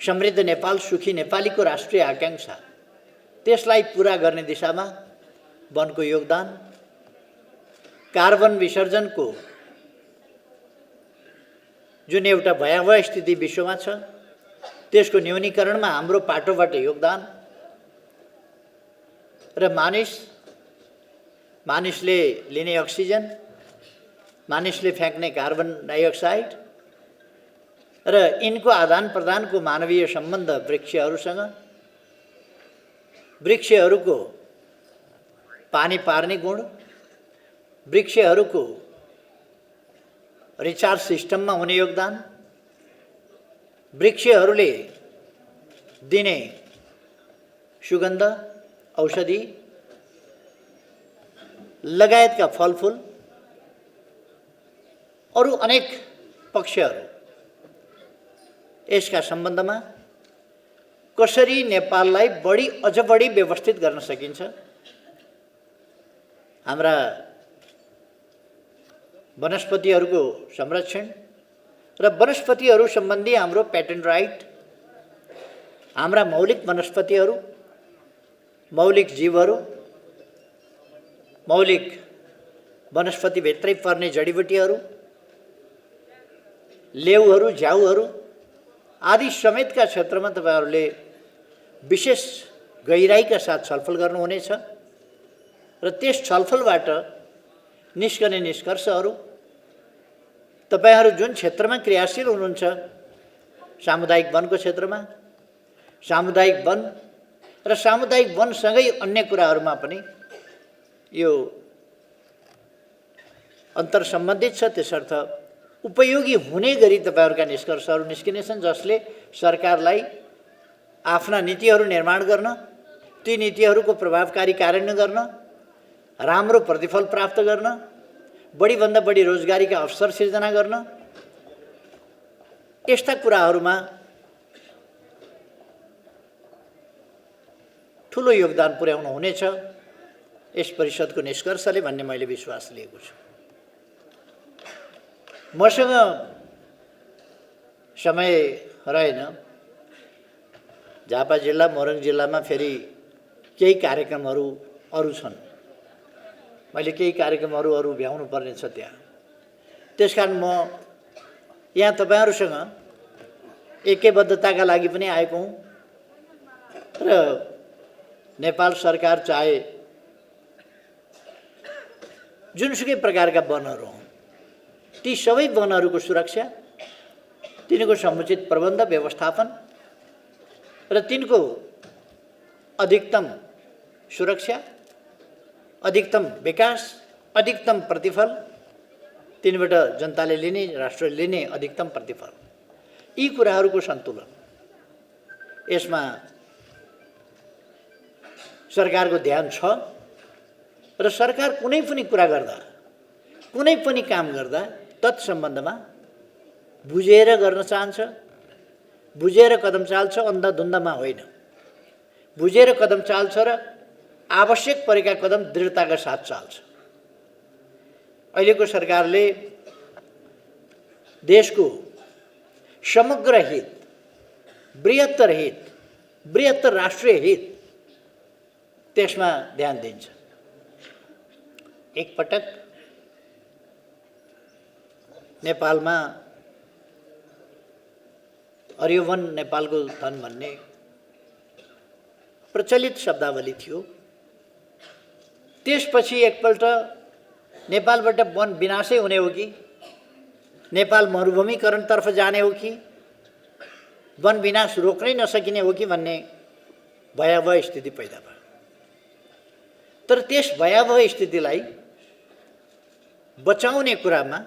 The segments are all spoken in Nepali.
समृद्ध नेपाल, सुखी नेपालीको राष्ट्रिय आकांक्षा, त्यसलाई पुरा गर्ने दिशामा वनको योगदान, कार्बन विसर्जनको जुन एउटा भयावह स्थिति विश्वमा छ त्यसको न्यूनीकरणमा हाम्रो पाटोबाट योगदान र मानिसले लिने अक्सिजन, मानिसले फ्याँक्ने कार्बन डाइअक्साइड र यिनको आदान प्रदानको मानवीय सम्बन्ध वृक्षहरूसँग, वृक्षहरूको पानी पार्ने गुण, वृक्षहरूको रिचार्ज सिस्टममा हुने योगदान, वृक्षहरूले दिने सुगन्ध, औषधि लगायतका फलफुल, अरू अनेक पक्षहरू, यसका सम्बन्धमा कसरी नेपाललाई अझ बढी व्यवस्थित गर्न सकिन्छ, हाम्रा वनस्पतिहरूको संरक्षण र वनस्पतिहरू सम्बन्धी हाम्रो पेटेन्ट राइट, हाम्रा मौलिक वनस्पतिहरू, मौलिक जीवहरू, मौलिक वनस्पतिभित्रै पर्ने जडीबुटीहरू, लेउहरू, झ्याउहरू आदि समेतका क्षेत्रमा तपाईहरूले विशेष गहिराईका साथ छलफल गर्नुहुनेछ र त्यस छलफलबाट निस्कने निष्कर्षहरू तपाईहरू जुन क्षेत्रमा क्रियाशील हुनुहुन्छ, सामुदायिक वनको क्षेत्रमा, सामुदायिक वन र सामुदायिक वनसँगै अन्य कुराहरूमा पनि यो अन्तर सम्बन्धित छ, त्यसर्थ उपयोगी हुने गरी तपाईहरूका निष्कर्षहरू निस्किनेछन्, जसले सरकारलाई आफ्ना नीतिहरू निर्माण गर्न, ती नीतिहरूको प्रभावकारी कार्यान्वयन गर्न, राम्रो प्रतिफल प्राप्त गर्न, बढीभन्दा बढी रोजगारीका अवसर सिर्जना गर्न, यस्ता कुराहरूमा ठुलो योगदान पुर्याउनु हुनेछ यस परिषदको निष्कर्षले भन्ने मैले विश्वास लिएको छु। मसँग समय रहेन, झापा जिल्ला, मोरङ जिल्लामा फेरि केही कार्यक्रमहरू अरू छन्, मैले केही कार्यक्रमहरू अरू भ्याउनु पर्ने छ त्यहाँ, त्यसकारण म यहाँ तपाईहरूसँग एकैबद्धताका लागि पनि आएको हुँ र नेपाल सरकार चाहे जुनसुकै प्रकारका वनहरू हुन्, ती सबै वनहरूको सुरक्षा, तिनको समुचित प्रबन्ध व्यवस्थापन र तिनको अधिकतम सुरक्षा, अधिकतम विकास, अधिकतम प्रतिफल, तिनबाट जनताले लिने, राष्ट्रले लिने अधिकतम प्रतिफल, यी कुराहरूको सन्तुलन, यसमा सरकारको ध्यान छ र सरकार कुनै पनि कुरा गर्दा, कुनै पनि काम गर्दा तत्सम्बन्धमा बुझेर गर्न चाहन्छ, बुझेर कदम चाल्छ, अन्धाधुन्दामा होइन। बुझेर कदम चाल्छ र आवश्यक परेका कदम दृढताका साथ चाल्छ। अहिलेको सरकारले देशको समग्र हित, बृहत्तर राष्ट्रिय हित, त्यसमा ध्यान दिन्छ। एकपटक नेपालमा हरियो वन नेपालको धन भन्ने प्रचलित शब्दावली थियो। त्यसपछि एकपल्ट नेपालबाट वन विनाशै हुने हो कि नेपाल मरुभूमिकरणतर्फ जाने हो कि वन विनाश रोक्नै नसकिने हो कि भन्ने भयावह स्थिति पैदा भयो। तर त्यस भयावह स्थितिलाई बचाउने कुरामा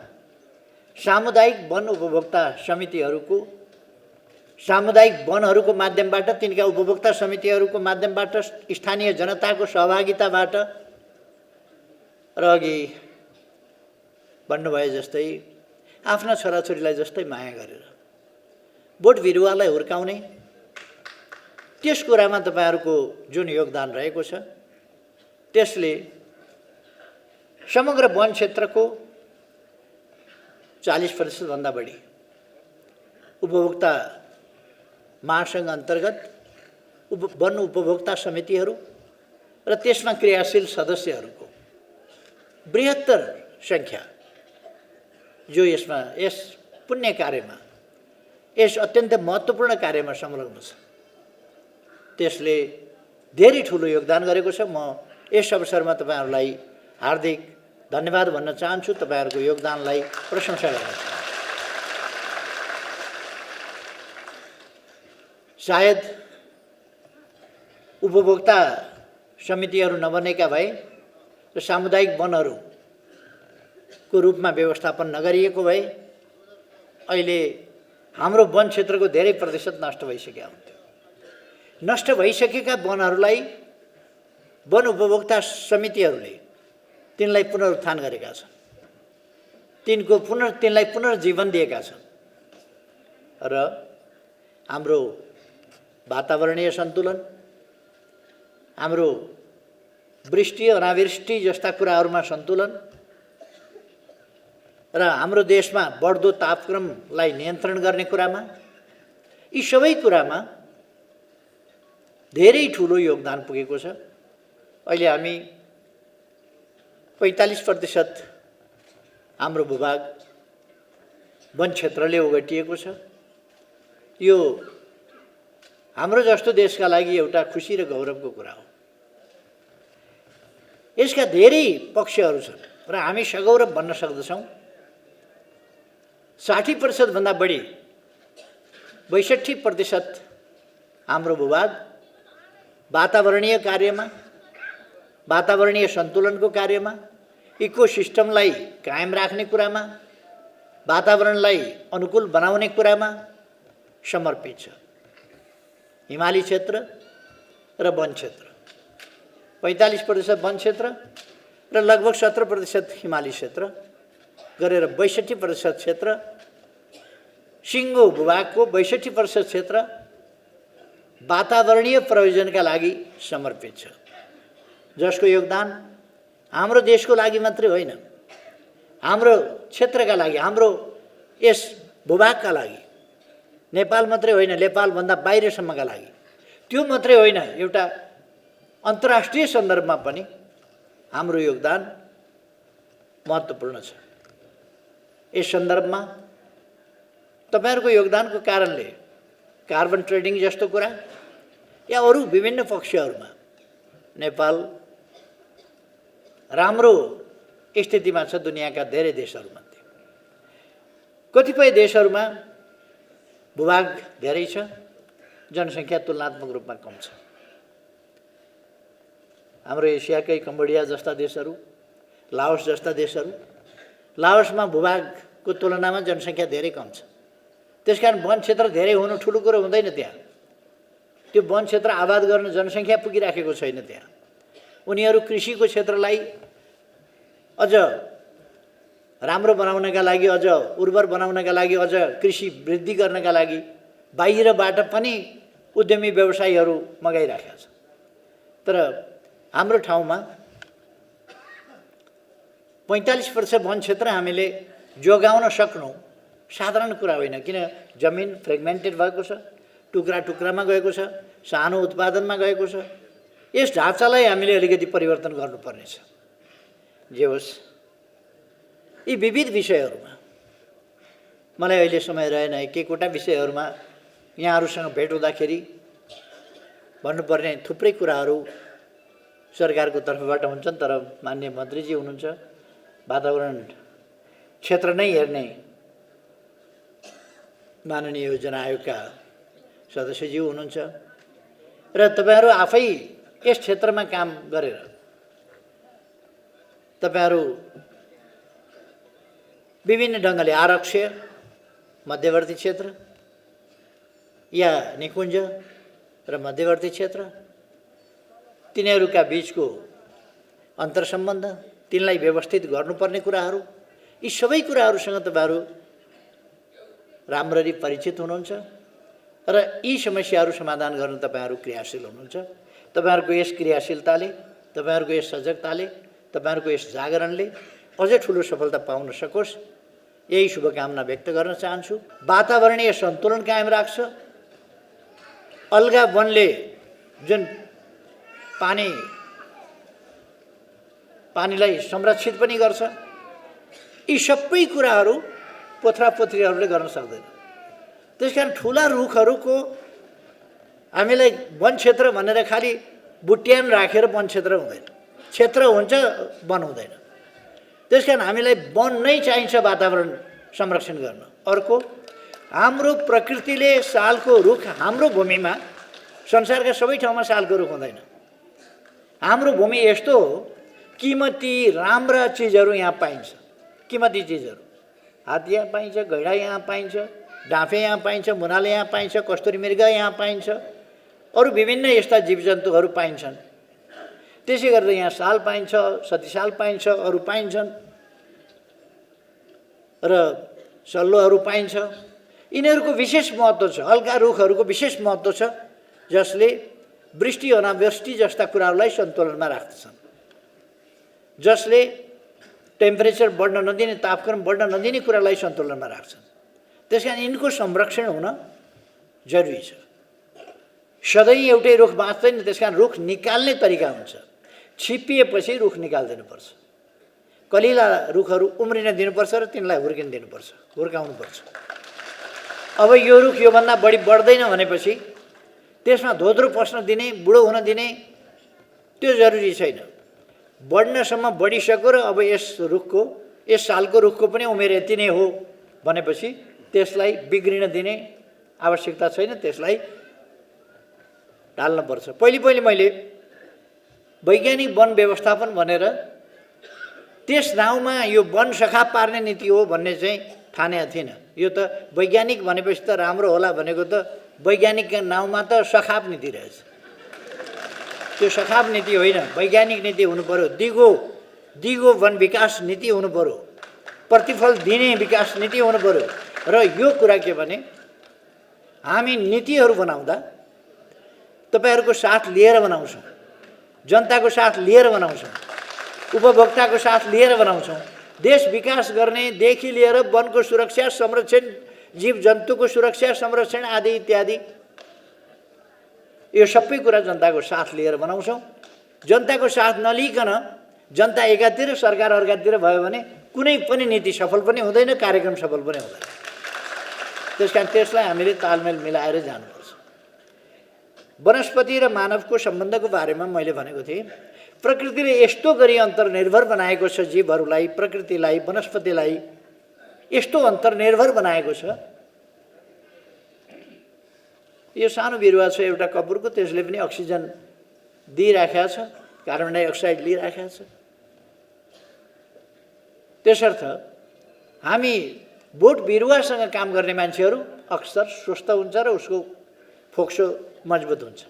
सामुदायिक वन उपभोक्ता समितिहरूको, सामुदायिक वनहरूको माध्यमबाट, तिनका उपभोक्ता समितिहरूको माध्यमबाट, स्थानीय जनताको सहभागिताबाट र अघि भन्नुभए जस्तै आफ्ना छोराछोरीलाई जस्तै माया गरेर बोट बिरुवालाई हुर्काउने, त्यस कुरामा तपाईहरूको जुन योगदान रहेको छ, त्यसले समग्र वन क्षेत्रको 40% भन्दा बढी उपभोक्ता महासङ्घ अन्तर्गत वन उपभोक्ता समितिहरू र त्यसमा क्रियाशील सदस्यहरूको बृहत्तर सङ्ख्या जो यसमा यस पुण्य कार्यमा यस अत्यन्त महत्त्वपूर्ण कार्यमा संलग्न छ त्यसले धेरै ठुलो योगदान गरेको छ। म यस अवसरमा तपाईँहरूलाई हार्दिक धन्यवाद भन्न चाहन्छु, तपाईँहरूको योगदानलाई प्रशंसा गर्न चाहन्छु। सायद उपभोक्ता समितिहरू नबनेका भए र सामुदायिक वनहरूको रूपमा व्यवस्थापन नगरिएको भए अहिले हाम्रो वन क्षेत्रको धेरै प्रतिशत नष्ट भइसकेका हुन्थ्यो। नष्ट भइसकेका वनहरूलाई वन उपभोक्ता समितिहरूले तिनलाई पुनरुत्थान गरेका छन्, तिनलाई पुनर्जीवन दिएका छन् र हाम्रो वातावरणीय सन्तुलन, हाम्रो वृष्टि अनावृष्टि जस्ता कुराहरूमा सन्तुलन र हाम्रो देशमा बढ्दो तापक्रमलाई नियन्त्रण गर्ने कुरामा, यी सबै कुरामा धेरै ठुलो योगदान पुगेको छ। अहिले हामी 45% हाम्रो भूभाग वन क्षेत्रले ओगटिएको छ। यो हाम्रो जस्तो देशका लागि एउटा खुसी र गौरवको कुरा हो। यसका धेरै पक्षहरू छन् र हामी सगौरव भन्न सक्दछौँ। 60% भन्दा बढी 62% हाम्रो भूभाग वातावरणीय कार्यमा, वातावरणीय सन्तुलनको कार्यमा, इकोसिस्टमलाई कायम राख्ने कुरामा, वातावरणलाई अनुकूल बनाउने कुरामा समर्पित छ। हिमाली क्षेत्र र वन क्षेत्र, 45% वन क्षेत्र र लगभग 17% हिमाली क्षेत्र गरेर 62% क्षेत्र, सिङ्गो भूभागको 62% क्षेत्र वातावरणीय प्रयोजनका लागि समर्पित छ, जसको योगदान हाम्रो देशको लागि मात्रै होइन, हाम्रो क्षेत्रका लागि, हाम्रो यस भूभागका लागि, नेपाल मात्रै होइन, नेपालभन्दा बाहिरसम्मका लागि, त्यो मात्रै होइन, एउटा अन्तर्राष्ट्रिय सन्दर्भमा पनि हाम्रो योगदान महत्त्वपूर्ण छ। यस सन्दर्भमा तपाईँहरूको योगदानको कारणले कार्बन ट्रेडिङ जस्तो कुरा या अरू विभिन्न पक्षहरूमा नेपाल राम्रो स्थितिमा छ दुनियाँका धेरै देशहरूमध्ये। कतिपय देशहरूमा भूभाग धेरै छ, जनसङ्ख्या तुलनात्मक रूपमा कम छ। हाम्रो एसियाकै कम्बोडिया जस्ता देशहरू, लाओस जस्ता देशहरू, लाओसमा भूभागको तुलनामा जनसङ्ख्या धेरै कम छ। त्यसकारण वन क्षेत्र धेरै हुनु ठुलो कुरो हुँदैन। त्यहाँ त्यो वन क्षेत्र आबाद गर्न जनसङ्ख्या पुगिराखेको छैन। त्यहाँ उनीहरू कृषिको क्षेत्रलाई अझ राम्रो बनाउनका लागि, अझ उर्वर बनाउनका लागि, अझ कृषि वृद्धि गर्नका लागि बाहिरबाट पनि उद्यमी व्यवसायीहरू मगाइराखेका छन्। तर हाम्रो ठाउँमा 45% वन क्षेत्र हामीले जोगाउन सक्नु साधारण कुरा होइन, किन जमिन फ्रेगमेन्टेड भएको छ, टुक्रा टुक्रामा गएको छ, सानो उत्पादनमा गएको छ। यस ढाँचालाई हामीले अलिकति परिवर्तन गर्नुपर्नेछ। जे होस्, यी विविध विषयहरूमा मलाई अहिले समय रहेन, एक एकवटा विषयहरूमा यहाँहरूसँग भेट हुँदाखेरि भन्नुपर्ने थुप्रै कुराहरू सरकारको तर्फबाट हुन्छन्। तर माननीय मन्त्रीजी हुनुहुन्छ, वातावरण क्षेत्र नै हेर्ने माननीय योजना आयोगका सदस्यज्यू हुनुहुन्छ र तपाईँहरू आफै यस क्षेत्रमा काम गरेर तपाईँहरू विभिन्न ढङ्गले आरक्ष्य, मध्यवर्ती क्षेत्र या निकुञ्ज र मध्यवर्ती क्षेत्र, तिनीहरूका बिचको अन्तर्सम्बन्ध, तिनलाई व्यवस्थित गर्नुपर्ने कुराहरू, यी सबै कुराहरूसँग तपाईँहरू राम्ररी परिचित हुनुहुन्छ र यी समस्याहरू समाधान गर्न तपाईँहरू क्रियाशील हुनुहुन्छ। तपाईँहरूको यस क्रियाशीलताले, तपाईँहरूको यस सजगताले, तपाईँहरूको यस जागरणले अझै ठुलो सफलता पाउन सकोस्, यही शुभकामना व्यक्त गर्न चाहन्छु। वातावरणीय सन्तुलन कायम राख्छ अलगा वनले जुन पानीलाई संरक्षित पनि गर्छ। यी सबै कुराहरू पोथ्रापोथ्रीहरूले गर्न सक्दैन। त्यसकारण ठुला रुखहरूको हामीलाई वन क्षेत्र भनेर खालि बुट्यान राखेर वन क्षेत्र हुँदैन, क्षेत्र हुन्छ वन हुँदैन। त्यसकारण हामीलाई वन नै चाहिन्छ वातावरण संरक्षण गर्न। अर्को, हाम्रो प्रकृतिले सालको रुख हाम्रो भूमिमा, संसारका सबै ठाउँमा सालको रुख हुँदैन। हाम्रो भूमि यस्तो हो, कीमती राम्रा चिजहरू यहाँ पाइन्छ। कीमती चिजहरू, हात्ती यहाँ पाइन्छ, गैँडा यहाँ पाइन्छ, डाँफे यहाँ पाइन्छ, मुनाले यहाँ पाइन्छ, कस्तुरी मृग यहाँ पाइन्छ, अरू विभिन्न यस्ता जीवजन्तुहरू पाइन्छन्। त्यसै गरेर यहाँ साल पाइन्छ, सतीसाल पाइन्छ, अरू पाइन्छन् र सल्लोहरू पाइन्छ। यिनीहरूको विशेष महत्त्व छ। हल्का रुखहरूको विशेष महत्त्व छ, जसले वृष्टि अनावृष्टि जस्ता कुराहरूलाई सन्तुलनमा राख्दछन्, जसले टेम्परेचर बढ्न नदिने, तापक्रम बढ्न नदिने कुरालाई सन्तुलनमा राख्छन्। त्यसकारण यिनको संरक्षण हुन जरुरी छ। सधैँ एउटै रुख बाँच्दैन, त्यसकारण रुख निकाल्ने तरिका हुन्छ। छिप्पिएपछि रुख निकालिदिनुपर्छ। कलिला रुखहरू उम्रिन दिनुपर्छ र तिनलाई हुर्किन दिनुपर्छ, हुर्काउनुपर्छ। अब यो रुख योभन्दा बढी बढ्दैन भनेपछि त्यसमा धोद्रो पस्न दिने, बुढो हुन दिने त्यो जरुरी छैन। बढ्नसम्म बढिसक्यो र अब यस सालको रुखको पनि उमेर यति नै हो भनेपछि त्यसलाई बिग्रिन दिने आवश्यकता छैन, त्यसलाई ढाल्नुपर्छ। पहिले मैले वैज्ञानिक वन व्यवस्थापन भनेर त्यस नाउँमा यो वन सखाप पार्ने नीति हो भन्ने चाहिँ ठानेको थिइनँ। यो त वैज्ञानिक भनेपछि त राम्रो होला भनेको त वैज्ञानिकका नाउँमा त सखाप नीति रहेछ। त्यो सखाप नीति होइन, वैज्ञानिक नीति हुनु पर्यो। दिगो वन विकास नीति हुनु पर्यो, प्रतिफल दिने विकास नीति हुनु पर्यो। र यो कुरा के भने, हामी नीतिहरू बनाउँदा तपाईहरुको साथ लिएर बनाउँछौँ, जनताको साथ लिएर बनाउँछौँ, उपभोक्ताको साथ लिएर बनाउँछौँ। देश विकास गर्नेदेखि लिएर वनको सुरक्षा संरक्षण, जीव जन्तुको सुरक्षा संरक्षण आदि इत्यादि यो सबै कुरा जनताको साथ लिएर बनाउँछौँ। जनताको साथ नलिकन जनता एकातिर सरकार अर्कातिर भयो भने कुनै पनि नीति सफल पनि हुँदैन, कार्यक्रम सफल पनि हुँदैन। त्यसकारण त्यसलाई हामीले तालमेल मिलाएर जानुपर्छ। वनस्पति र मानवको सम्बन्धको बारेमा मैले भनेको थिएँ, प्रकृतिले यस्तो गरी अन्तर्निर्भर बनाएको छ जीवहरूलाई, प्रकृतिलाई, वनस्पतिलाई यस्तो अन्तर्निर्भर बनाएको छ। यो सानो बिरुवा छ एउटा कपुरको, त्यसले पनि अक्सिजन दिइराखेको छ, कार्बन डाइअक्साइड लिइराखेको छ। त्यसर्थ हामी बोट बिरुवासँग काम गर्ने मान्छेहरू अक्सर स्वस्थ हुन्छ र उसको फोक्सो मजबुत हुन्छ।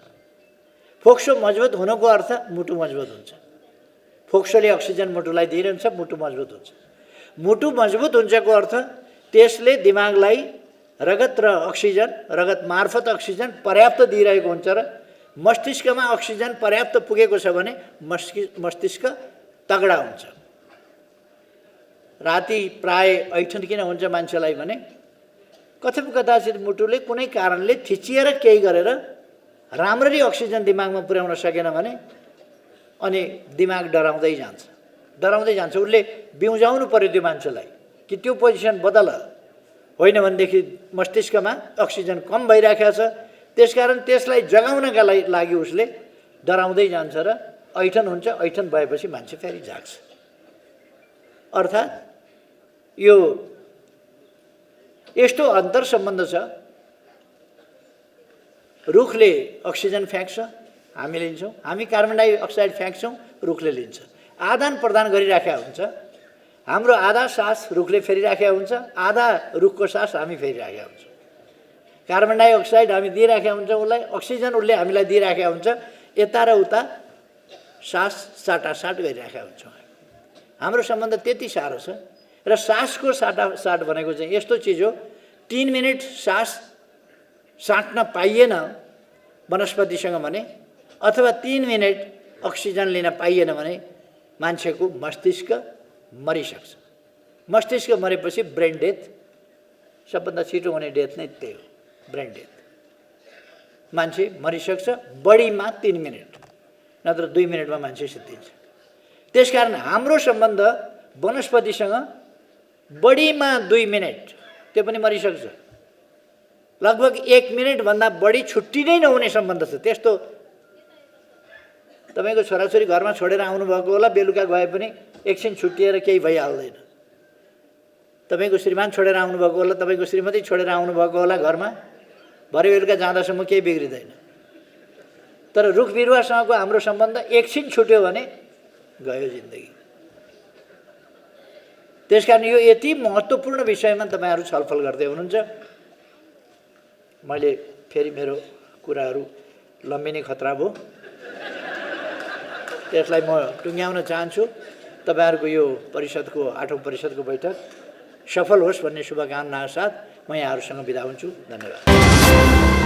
फोक्सो मजबुत हुनुको अर्थ मुटु मजबुत हुन्छ। फोक्सोले अक्सिजन मुटुलाई दिइरहन्छ, मुटु मजबुत हुन्छ। मुटु मजबुत हुन्छको अर्थ त्यसले दिमागलाई रगत र अक्सिजन, रगत मार्फत अक्सिजन पर्याप्त दिइरहेको हुन्छ र मस्तिष्कमा अक्सिजन पर्याप्त पुगेको छ भने मस्तिष्क तगडा हुन्छ। राति प्राय ऐठन किन हुन्छ मान्छेलाई भने कथाचित मुटुले कुनै कारणले थिचिएर केही गरेर राम्ररी अक्सिजन दिमागमा पुर्याउन सकेन भने अनि दिमाग डराउँदै जान्छ। उसले बिउजाउनु पर्यो त्यो मान्छेलाई कि त्यो पोजिसन बदल, होइन भनेदेखि मस्तिष्कमा अक्सिजन कम भइराखेको छ। त्यसकारण त्यसलाई जगाउनका लागि उसले डराउँदै जान्छ र ऐठन हुन्छ। ऐठन भएपछि मान्छे फेरि जाग्छ। अर्थात् यो यस्तो अन्तर सम्बन्ध छ। रुखले अक्सिजन फ्याँक्छ, हामी लिन्छौँ, हामी कार्बन डाइअक्साइड फ्याँक्छौँ, रुखले लिन्छ। आदान प्रदान गरिराखेको हुन्छ। हाम्रो आधा सास रुखले फेरिराखेको हुन्छ, आधा रुखको सास हामी फेरिराखेका हुन्छौँ। कार्बन डाइअक्साइड हामी दिइराखेका हुन्छौँ उसलाई, अक्सिजन उसले हामीलाई दिइराखेका हुन्छ। यता र उता सास साटासाट गरिराखेका हुन्छौँ। हाम्रो सम्बन्ध त्यति साह्रो छ। र सासको साटासाट भनेको चाहिँ यस्तो चिज हो, 3 मिनट सास साट्न पाइएन वनस्पतिसँग भने, अथवा 3 मिनट अक्सिजन लिन पाइएन भने मान्छेको मस्तिष्क मरिसक्छ। मस्तिष्क मरेपछि ब्रेन डेथ, सबभन्दा छिटो हुने डेथ नै त्यही हो, ब्रेन डेथ। मान्छे मरिसक्छ, बढीमा 3 मिनट, नत्र 2 मिनटमा मान्छे सिद्धिन्छ। त्यसकारण हाम्रो सम्बन्ध वनस्पतिसँग बढीमा 2 मिनट, त्यो पनि मरिसक्छ। लगभग 1 मिनटभन्दा बढी छुट्टी नै नहुने सम्बन्ध छ। त्यस्तो तपाईँको छोराछोरी घरमा छोडेर आउनुभएको होला, बेलुका गए पनि एकछिन छुट्टिएर केही भइहाल्दैन। तपाईँको श्रीमान छोडेर आउनुभएको होला, तपाईँको श्रीमती छोडेर आउनुभएको होला घरमा, भरे बेलुका जाँदासम्म केही बिग्रिँदैन। तर रुख बिरुवासँगको हाम्रो सम्बन्ध एकछिन छुट्यो भने गयो जिन्दगी। त्यसकारण यो यति महत्त्वपूर्ण विषयमा तपाईँहरू छलफल गर्दै हुनुहुन्छ। मैले फेरि मेरो कुराहरू लम्बिने खतरा भयो, त्यसलाई म टुङ्ग्याउन चाहन्छु। तपाईँहरूको यो परिषदको 8औं परिषदको बैठक सफल होस् भन्ने शुभकामना साथ म यहाँहरूसँग बिदा हुन्छु। धन्यवाद।